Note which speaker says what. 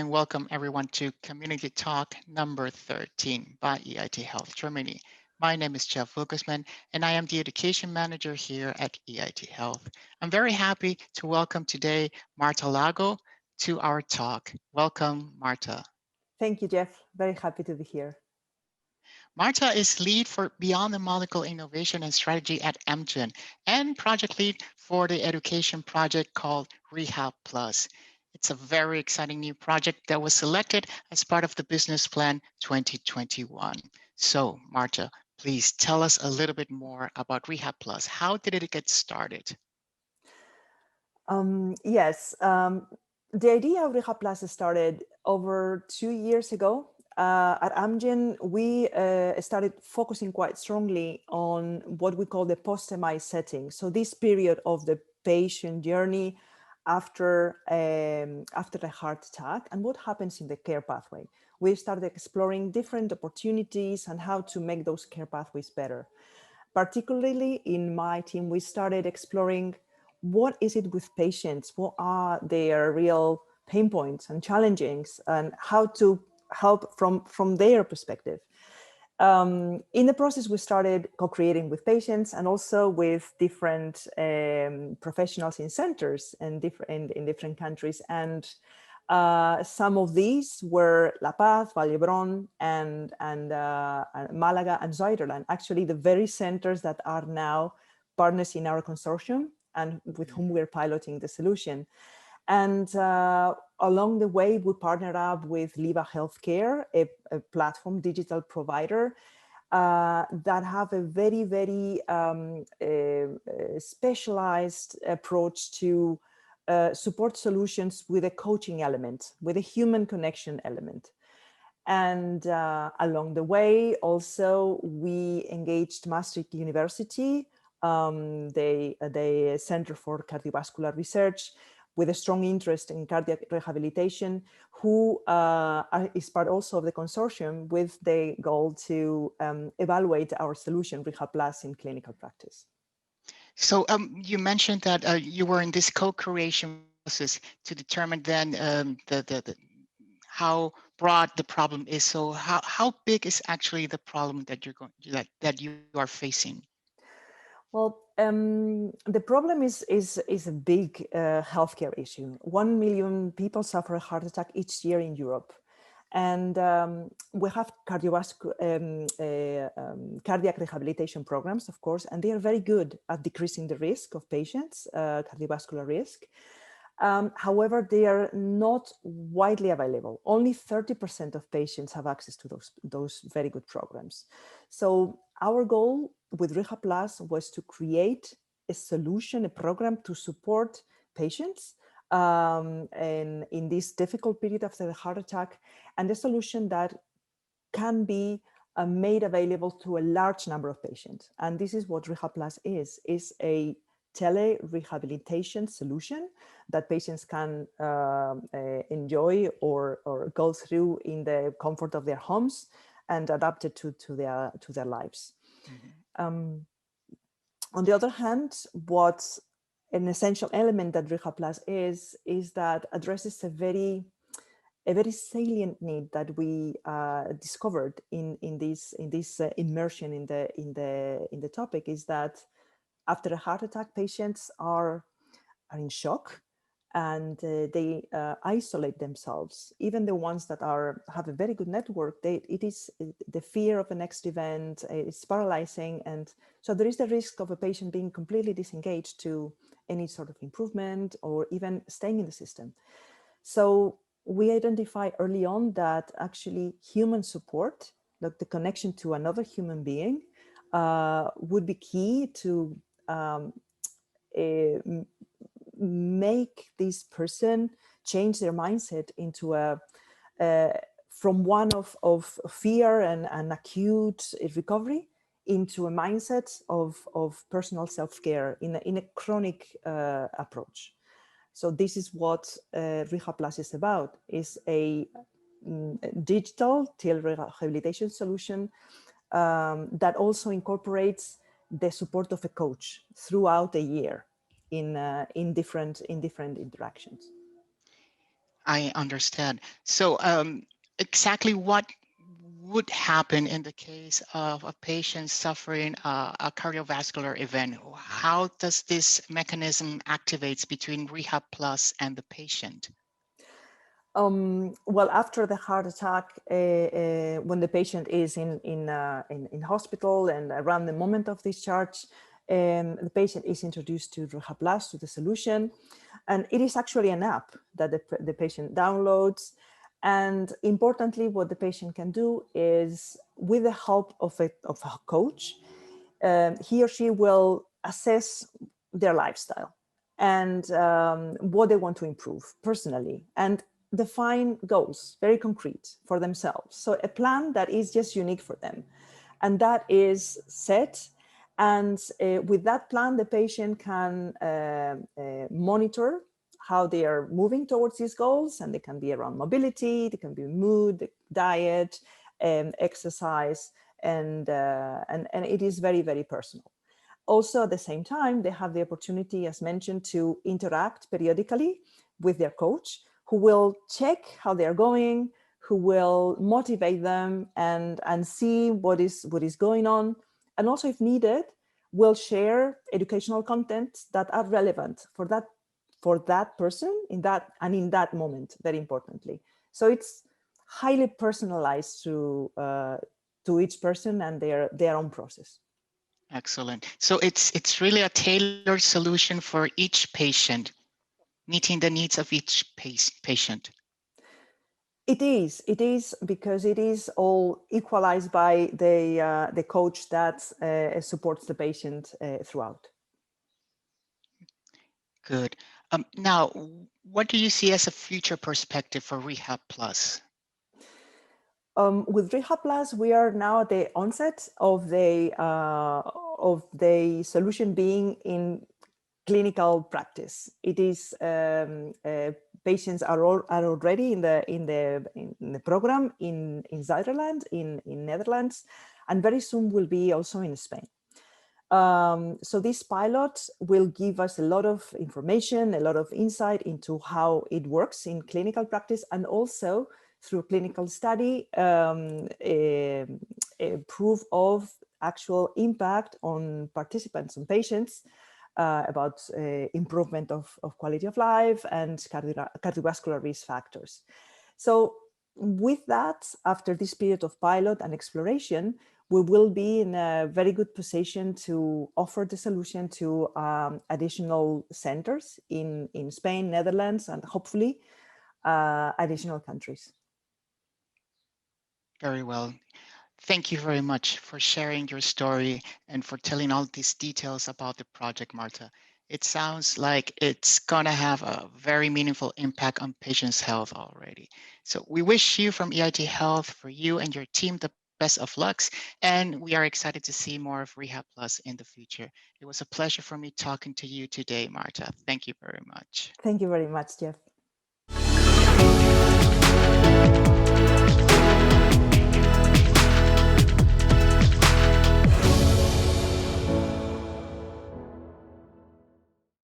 Speaker 1: and welcome everyone to Community Talk number 13 by EIT Health Germany. My name is Jeff Lucasman, and I am the Education Manager here at EIT Health. I'm very happy to welcome today Marta Lago to our talk. Welcome, Marta.
Speaker 2: Thank you, Jeff. Very happy to be here.
Speaker 1: Marta is lead for Beyond the Molecule Innovation and Strategy at AMGEN and project lead for the education project called Rehab Plus. It's a very exciting new project that was selected as part of the Business Plan 2021. So, Marta, please tell us a little bit more about Rehab Plus. How did it get started?
Speaker 2: Yes, the idea of Rehab Plus started over 2 years ago. At Amgen, we started focusing quite strongly on what we call the post-MI setting. So this period of the patient journey after a heart attack and what happens in the care pathway. We started exploring different opportunities and how to make those care pathways better. Particularly in my team, we started exploring what is it with patients, what are their real pain points and challenges, and how to help from their perspective. In the process, we started co-creating with patients and also with different professionals in centers and in different countries. And some of these were La Paz, Vallebron, and Malaga and Zuiderland, actually the very centers that are now partners in our consortium and with whom we're piloting the solution. And along the way, we partnered up with Liva Healthcare, a platform digital provider that have a very, very specialized approach to support solutions with a coaching element, with a human connection element. And along the way, also, we engaged Maastricht University, the Center for Cardiovascular Research, with a strong interest in cardiac rehabilitation, who is part also of the consortium with the goal to evaluate our solution, Rehab Plus, in clinical practice.
Speaker 1: So you mentioned that you were in this co-creation process to determine then how broad the problem is. So how big is actually the problem that you're going that you are facing?
Speaker 2: Well, the problem is a big healthcare issue. 1 million people suffer a heart attack each year in Europe. And we have cardiac rehabilitation programs, of course, and they are very good at decreasing the risk of patients, cardiovascular risk. However, they are not widely available. Only 30% of patients have access to those very good programs. So our goal with Rehab Plus was to create a solution, a program to support patients in this difficult period after the heart attack, and a solution that can be made available to a large number of patients. And this is what Rehab Plus is a tele-rehabilitation solution that patients can enjoy or go through in the comfort of their homes and adapt it to their lives. Mm-hmm. On the other hand, what an essential element that Rehab Plus is that addresses a very salient need that we discovered in this immersion in the topic, is that after a heart attack, patients are in shock and they isolate themselves. Even the ones that have a very good network, it is the fear of the next event, it's paralyzing. And so there is the risk of a patient being completely disengaged to any sort of improvement or even staying in the system. So we identify early on that actually human support, like the connection to another human being, would be key to make this person change their mindset into from one of fear and acute recovery into a mindset of personal self-care in a chronic approach. So this is what Rehab Plus is about, is a digital telerehabilitation solution that also incorporates the support of a coach throughout a year in different interactions.
Speaker 1: I understand. So, exactly what would happen in the case of a patient suffering a cardiovascular event? How does this mechanism activates between Rehab Plus and the patient?
Speaker 2: Well, after the heart attack, when the patient is in hospital and around the moment of discharge, the patient is introduced to Rehab Plus, to the solution. And it is actually an app that the patient downloads. And importantly, what the patient can do is, with the help of a coach, he or she will assess their lifestyle and what they want to improve personally, and define goals, very concrete for themselves. So a plan that is just unique for them. And that is set. And with that plan, the patient can monitor how they are moving towards these goals. And they can be around mobility, they can be mood, diet, exercise, and it is very, very personal. Also, at the same time, they have the opportunity, as mentioned, to interact periodically with their coach, who will check how they are going, who will motivate them and see what is going on. And also, if needed, will share educational content that are relevant for that person in that moment, very importantly. So it's highly personalized to each person and their own process.
Speaker 1: Excellent. So it's really a tailored solution for each patient, meeting the needs of each patient.
Speaker 2: It is because it is all equalized by the coach that supports the patient throughout.
Speaker 1: Good. Now, what do you see as a future perspective for Rehab Plus?
Speaker 2: With Rehab Plus, we are now at the onset of the solution being in clinical practice. It is patients are already in the program in Zuiderland, in Netherlands, and very soon will be also in Spain. So this pilot will give us a lot of information, a lot of insight into how it works in clinical practice, and also through clinical study, a proof of actual impact on participants, on patients, about improvement of quality of life and cardiovascular risk factors. So with that, after this period of pilot and exploration, we will be in a very good position to offer the solution to additional centers in Spain, Netherlands, and hopefully additional countries.
Speaker 1: Very well. Thank you very much for sharing your story and for telling all these details about the project, Marta. It sounds like it's going to have a very meaningful impact on patients' health already. So we wish you from EIT Health, for you and your team, the best of lucks. And we are excited to see more of Rehab Plus in the future. It was a pleasure for me talking to you today, Marta. Thank you very much.
Speaker 2: Thank you very much, Jeff.